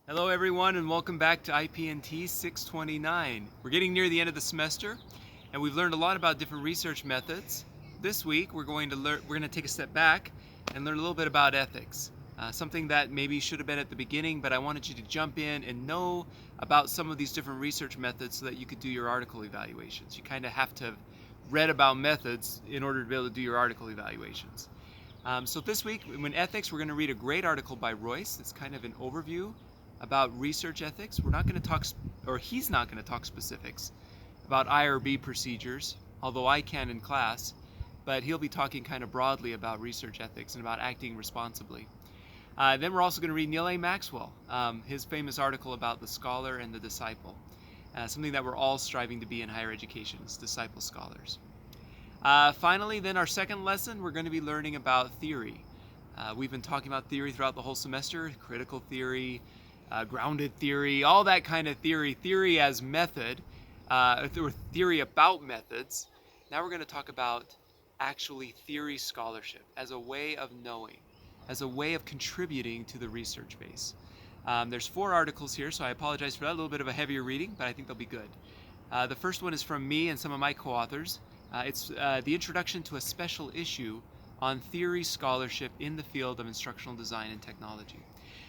Hello everyone and welcome back to IPT629. We're getting near the end of the semester and we've learned a lot about different research methods. This week we're going to take a step back and learn a little bit about ethics. Something that maybe should have been at the beginning, but I wanted you to jump in and know about some of these different research methods so that you could do your article evaluations. You kind of have to have read about methods in order to be able to do your article evaluations. So this week in ethics we're going to read a great article by Royce. It's kind of an overview about research ethics. We're not going to talk, or he's not going to talk specifics about IRB procedures, although I can in class, but he'll be talking kind of broadly about research ethics and about acting responsibly. Then we're also going to read Neil A. Maxwell, his famous article about the scholar and the disciple, something that we're all striving to be in higher education, is disciple scholars. Finally, then our second lesson, we're going to be learning about theory. We've been talking about theory throughout the whole semester, critical theory, grounded theory, all that kind of theory as method, or theory about methods. Now we're going to talk about actually theory scholarship as a way of knowing, as a way of contributing to the research base. There's 4 articles here, so I apologize for that, a little bit of a heavier reading, but I think they'll be good. The first one is from me and some of my co-authors. It's the introduction to a special issue on theory scholarship in the field of instructional design and technology.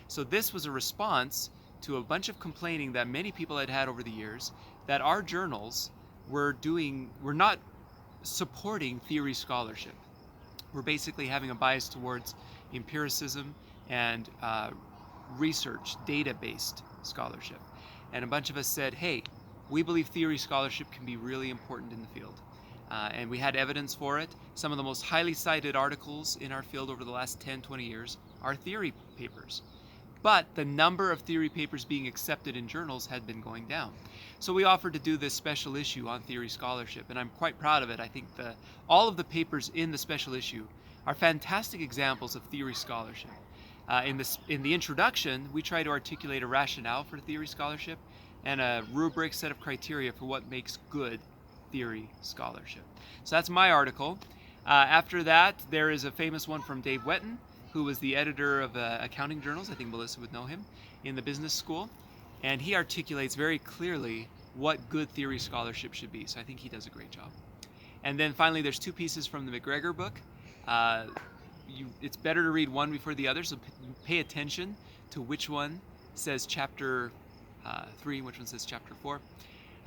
So this was a response to a bunch of complaining that many people had had over the years that our journals were not supporting theory scholarship. We're basically having a bias towards empiricism and research, data-based scholarship. And a bunch of us said, hey, we believe theory scholarship can be really important in the field. And we had evidence for it. Some of the most highly cited articles in our field over the last 10, 20 years are theory papers. But the number of theory papers being accepted in journals had been going down. So we offered to do this special issue on theory scholarship, and I'm quite proud of it. I think all of the papers in the special issue are fantastic examples of theory scholarship. In the introduction, we try to articulate a rationale for theory scholarship and a rubric set of criteria for what makes good theory scholarship. So that's my article. After that, there is a famous one from Dave Wetton, who was the editor of accounting journals, I think Melissa would know him, in the business school. And he articulates very clearly what good theory scholarship should be. So I think he does a great job. And then finally, there's 2 pieces from the McGregor book. It's better to read one before the other, so pay attention to which one says chapter 3, which one says chapter 4.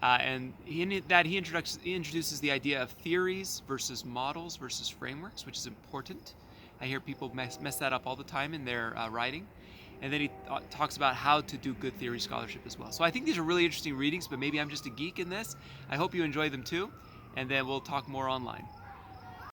And in that he introduces the idea of theories versus models versus frameworks, which is important. I hear people mess that up all the time in their writing. And then he talks about how to do good theory scholarship as well. So I think these are really interesting readings, but maybe I'm just a geek in this. I hope you enjoy them too, and then we'll talk more online.